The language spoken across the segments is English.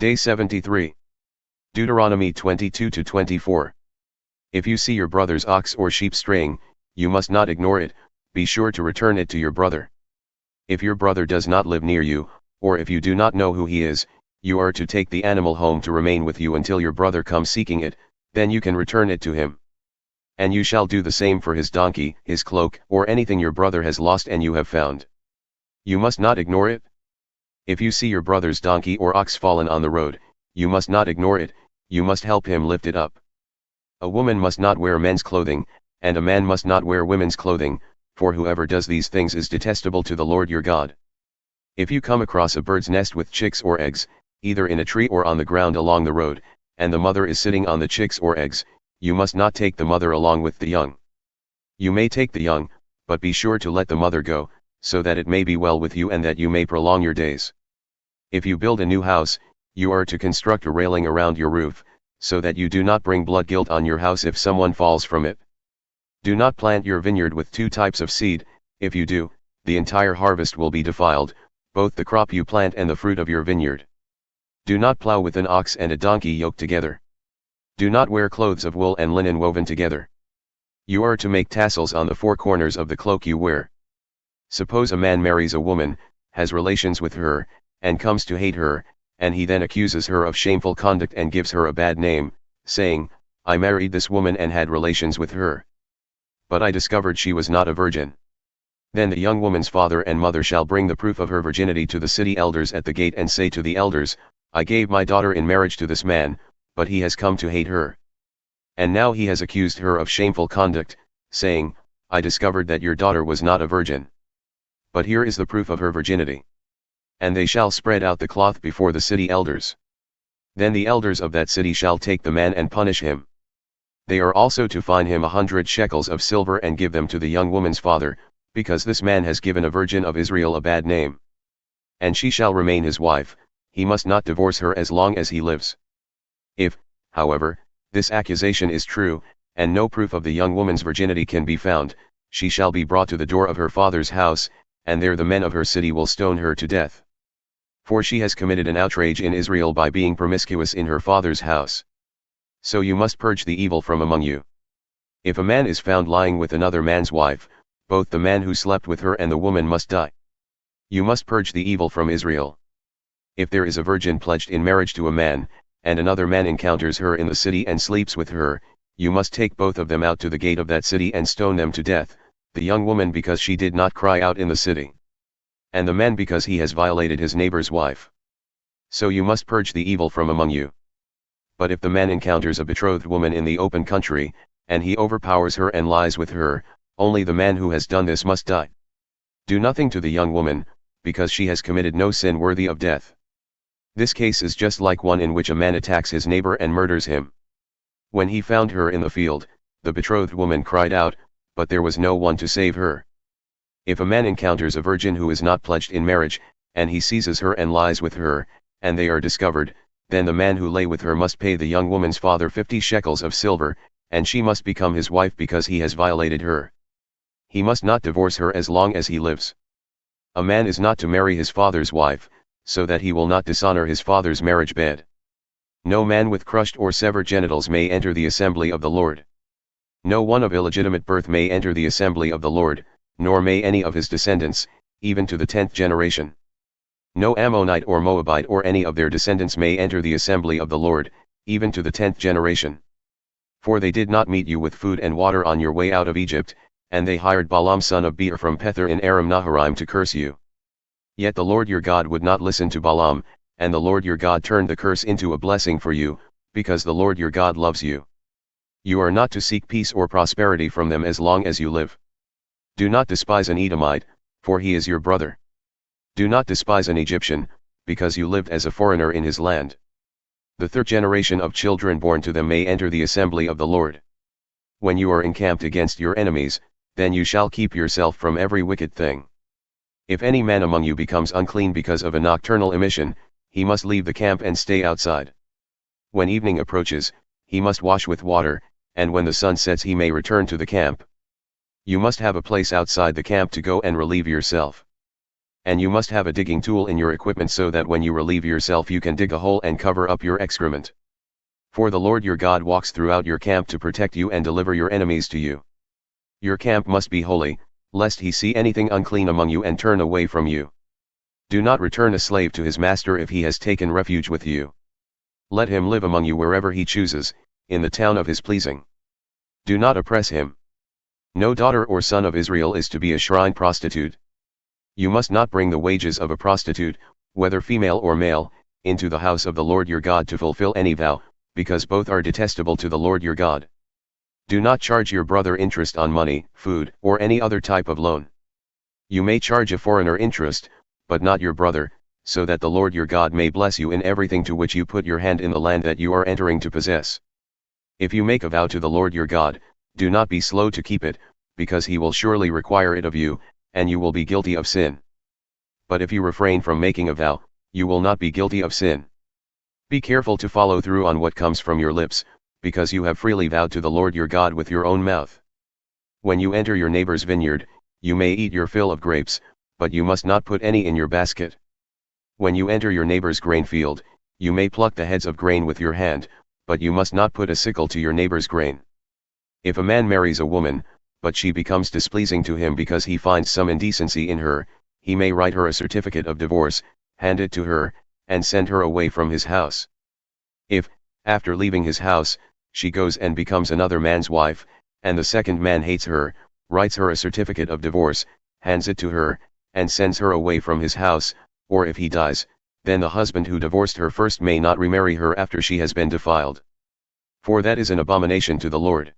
Day 73. Deuteronomy 22-24. If you see your brother's ox or sheep straying, you must not ignore it, be sure to return it to your brother. If your brother does not live near you, or if you do not know who he is, you are to take the animal home to remain with you until your brother comes seeking it, then you can return it to him. And you shall do the same for his donkey, his cloak, or anything your brother has lost and you have found. You must not ignore it. If you see your brother's donkey or ox fallen on the road, you must not ignore it, you must help him lift it up. A woman must not wear men's clothing, and a man must not wear women's clothing, for whoever does these things is detestable to the Lord your God. If you come across a bird's nest with chicks or eggs, either in a tree or on the ground along the road, and the mother is sitting on the chicks or eggs, you must not take the mother along with the young. You may take the young, but be sure to let the mother go, so that it may be well with you and that you may prolong your days. If you build a new house, you are to construct a railing around your roof, so that you do not bring blood guilt on your house if someone falls from it. Do not plant your vineyard with two types of seed, if you do, the entire harvest will be defiled, both the crop you plant and the fruit of your vineyard. Do not plow with an ox and a donkey yoked together. Do not wear clothes of wool and linen woven together. You are to make tassels on the four corners of the cloak you wear. Suppose a man marries a woman, has relations with her, and comes to hate her, and he then accuses her of shameful conduct and gives her a bad name, saying, I married this woman and had relations with her. But I discovered she was not a virgin. Then the young woman's father and mother shall bring the proof of her virginity to the city elders at the gate and say to the elders, I gave my daughter in marriage to this man, but he has come to hate her. And now he has accused her of shameful conduct, saying, I discovered that your daughter was not a virgin. But here is the proof of her virginity. And they shall spread out the cloth before the city elders. Then the elders of that city shall take the man and punish him. They are also to fine him 100 shekels of silver and give them to the young woman's father, because this man has given a virgin of Israel a bad name. And she shall remain his wife, he must not divorce her as long as he lives. If, however, this accusation is true, and no proof of the young woman's virginity can be found, she shall be brought to the door of her father's house, and there the men of her city will stone her to death. For she has committed an outrage in Israel by being promiscuous in her father's house. So you must purge the evil from among you. If a man is found lying with another man's wife, both the man who slept with her and the woman must die. You must purge the evil from Israel. If there is a virgin pledged in marriage to a man, and another man encounters her in the city and sleeps with her, you must take both of them out to the gate of that city and stone them to death, the young woman because she did not cry out in the city, and the man because he has violated his neighbor's wife. So you must purge the evil from among you. But if the man encounters a betrothed woman in the open country, and he overpowers her and lies with her, only the man who has done this must die. Do nothing to the young woman, because she has committed no sin worthy of death. This case is just like one in which a man attacks his neighbor and murders him. When he found her in the field, the betrothed woman cried out, but there was no one to save her. If a man encounters a virgin who is not pledged in marriage, and he seizes her and lies with her, and they are discovered, then the man who lay with her must pay the young woman's father 50 shekels of silver, and she must become his wife because he has violated her. He must not divorce her as long as he lives. A man is not to marry his father's wife, so that he will not dishonor his father's marriage bed. No man with crushed or severed genitals may enter the assembly of the Lord. No one of illegitimate birth may enter the assembly of the Lord, nor may any of his descendants, even to the 10th generation. No Ammonite or Moabite or any of their descendants may enter the assembly of the Lord, even to the 10th generation. For they did not meet you with food and water on your way out of Egypt, and they hired Balaam son of Beor from Pethor in Aram-naharaim to curse you. Yet the Lord your God would not listen to Balaam, and the Lord your God turned the curse into a blessing for you, because the Lord your God loves you. You are not to seek peace or prosperity from them as long as you live. Do not despise an Edomite, for he is your brother. Do not despise an Egyptian, because you lived as a foreigner in his land. The third generation of children born to them may enter the assembly of the Lord. When you are encamped against your enemies, then you shall keep yourself from every wicked thing. If any man among you becomes unclean because of a nocturnal emission, he must leave the camp and stay outside. When evening approaches, he must wash with water, and when the sun sets he may return to the camp. You must have a place outside the camp to go and relieve yourself. And you must have a digging tool in your equipment so that when you relieve yourself you can dig a hole and cover up your excrement. For the Lord your God walks throughout your camp to protect you and deliver your enemies to you. Your camp must be holy, lest he see anything unclean among you and turn away from you. Do not return a slave to his master if he has taken refuge with you. Let him live among you wherever he chooses, in the town of his pleasing. Do not oppress him. No daughter or son of Israel is to be a shrine prostitute. You must not bring the wages of a prostitute, whether female or male, into the house of the Lord your God to fulfill any vow, because both are detestable to the Lord your God. Do not charge your brother interest on money, food, or any other type of loan. You may charge a foreigner interest, but not your brother, so that the Lord your God may bless you in everything to which you put your hand in the land that you are entering to possess. If you make a vow to the Lord your God, do not be slow to keep it, because he will surely require it of you, and you will be guilty of sin. But if you refrain from making a vow, you will not be guilty of sin. Be careful to follow through on what comes from your lips, because you have freely vowed to the Lord your God with your own mouth. When you enter your neighbor's vineyard, you may eat your fill of grapes, but you must not put any in your basket. When you enter your neighbor's grain field, you may pluck the heads of grain with your hand, but you must not put a sickle to your neighbor's grain. If a man marries a woman, but she becomes displeasing to him because he finds some indecency in her, he may write her a certificate of divorce, hand it to her, and send her away from his house. If, after leaving his house, she goes and becomes another man's wife, and the second man hates her, writes her a certificate of divorce, hands it to her, and sends her away from his house, or if he dies, then the husband who divorced her first may not remarry her after she has been defiled. For that is an abomination to the Lord.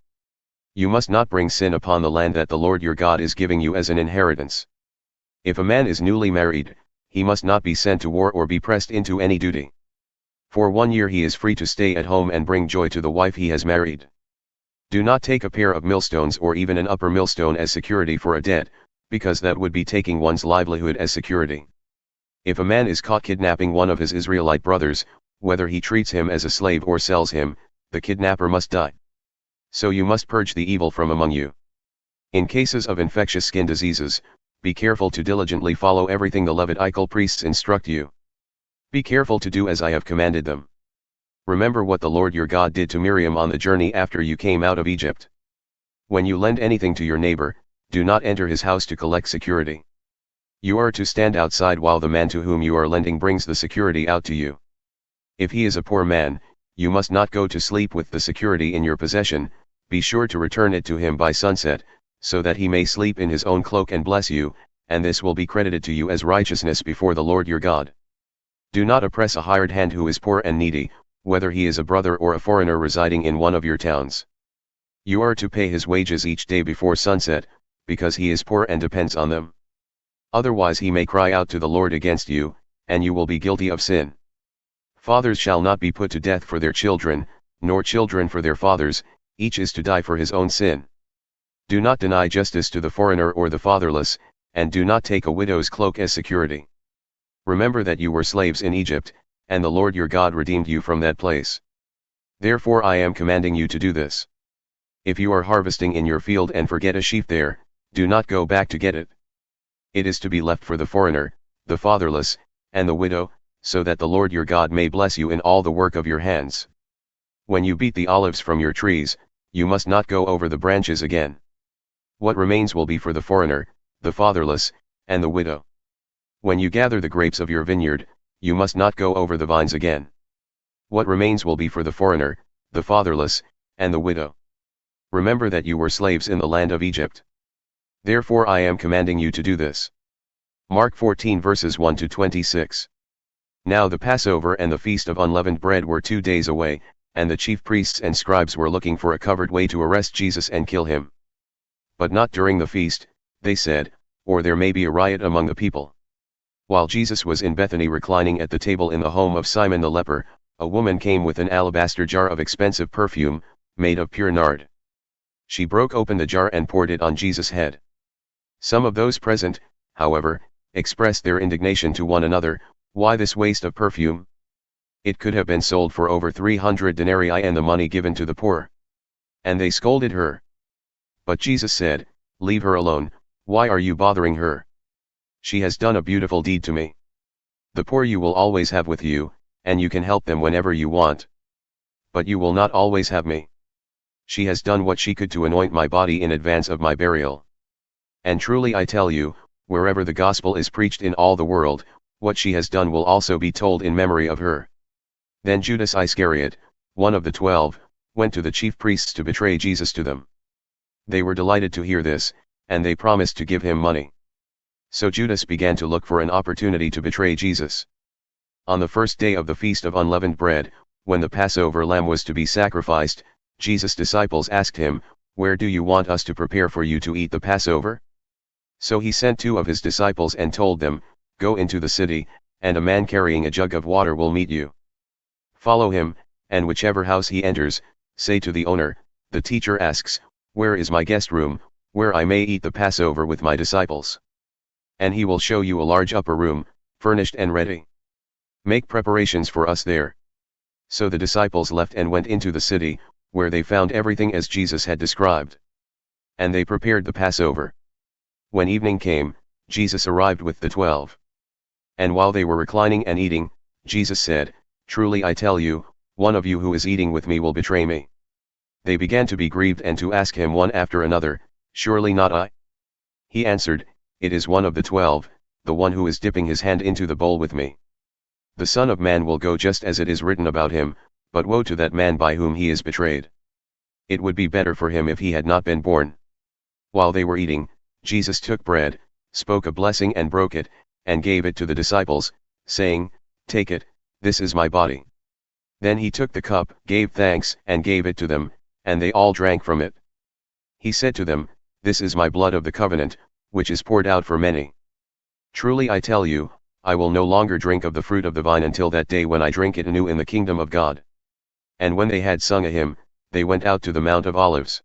You must not bring sin upon the land that the Lord your God is giving you as an inheritance. If a man is newly married, he must not be sent to war or be pressed into any duty. For 1 year he is free to stay at home and bring joy to the wife he has married. Do not take a pair of millstones or even an upper millstone as security for a debt, because that would be taking one's livelihood as security. If a man is caught kidnapping one of his Israelite brothers, whether he treats him as a slave or sells him, the kidnapper must die. So you must purge the evil from among you. In cases of infectious skin diseases, be careful to diligently follow everything the Levitical priests instruct you. Be careful to do as I have commanded them. Remember what the Lord your God did to Miriam on the journey after you came out of Egypt. When you lend anything to your neighbor, do not enter his house to collect security. You are to stand outside while the man to whom you are lending brings the security out to you. If he is a poor man, you must not go to sleep with the security in your possession, be sure to return it to him by sunset, so that he may sleep in his own cloak and bless you, and this will be credited to you as righteousness before the Lord your God. Do not oppress a hired hand who is poor and needy, whether he is a brother or a foreigner residing in one of your towns. You are to pay his wages each day before sunset, because he is poor and depends on them. Otherwise he may cry out to the Lord against you, and you will be guilty of sin. Fathers shall not be put to death for their children, nor children for their fathers, each is to die for his own sin. Do not deny justice to the foreigner or the fatherless, and do not take a widow's cloak as security. Remember that you were slaves in Egypt, and the Lord your God redeemed you from that place. Therefore I am commanding you to do this. If you are harvesting in your field and forget a sheaf there, do not go back to get it. It is to be left for the foreigner, the fatherless, and the widow, so that the Lord your God may bless you in all the work of your hands. When you beat the olives from your trees, you must not go over the branches again. What remains will be for the foreigner, the fatherless, and the widow. When you gather the grapes of your vineyard, you must not go over the vines again. What remains will be for the foreigner, the fatherless, and the widow. Remember that you were slaves in the land of Egypt. Therefore I am commanding you to do this. Mark 14 verses 1 to 26. Now the Passover and the Feast of Unleavened Bread were 2 days away, and the chief priests and scribes were looking for a covered way to arrest Jesus and kill him. But not during the feast, they said, or there may be a riot among the people. While Jesus was in Bethany reclining at the table in the home of Simon the leper, a woman came with an alabaster jar of expensive perfume, made of pure nard. She broke open the jar and poured it on Jesus' head. Some of those present, however, expressed their indignation to one another, "Why this waste of perfume? It could have been sold for over 300 denarii and the money given to the poor." And they scolded her. But Jesus said, "Leave her alone, why are you bothering her? She has done a beautiful deed to me. The poor you will always have with you, and you can help them whenever you want. But you will not always have me. She has done what she could to anoint my body in advance of my burial. And truly I tell you, wherever the gospel is preached in all the world, what she has done will also be told in memory of her. Then Judas Iscariot, one of the 12, went to the chief priests to betray Jesus to them. They were delighted to hear this, and they promised to give him money. So Judas began to look for an opportunity to betray Jesus. On the first day of the Feast of Unleavened Bread, when the Passover lamb was to be sacrificed, Jesus' disciples asked him, "Where do you want us to prepare for you to eat the Passover?" So he sent 2 of his disciples and told them, "Go into the city, and a man carrying a jug of water will meet you. Follow him, and whichever house he enters, say to the owner, 'The teacher asks, where is my guest room, where I may eat the Passover with my disciples?' And he will show you a large upper room, furnished and ready. Make preparations for us there." So the disciples left and went into the city, where they found everything as Jesus had described. And they prepared the Passover. When evening came, Jesus arrived with the 12. And while they were reclining and eating, Jesus said, "Truly I tell you, one of you who is eating with me will betray me." They began to be grieved and to ask him one after another, "Surely not I?" He answered, "It is one of the 12, the one who is dipping his hand into the bowl with me. The Son of Man will go just as it is written about him, but woe to that man by whom he is betrayed. It would be better for him if he had not been born." While they were eating, Jesus took bread, spoke a blessing and broke it, and gave it to the disciples, saying, "Take it, this is my body." Then he took the cup, gave thanks, and gave it to them, and they all drank from it. He said to them, "This is my blood of the covenant, which is poured out for many. Truly I tell you, I will no longer drink of the fruit of the vine until that day when I drink it anew in the kingdom of God." And when they had sung a hymn, they went out to the Mount of Olives.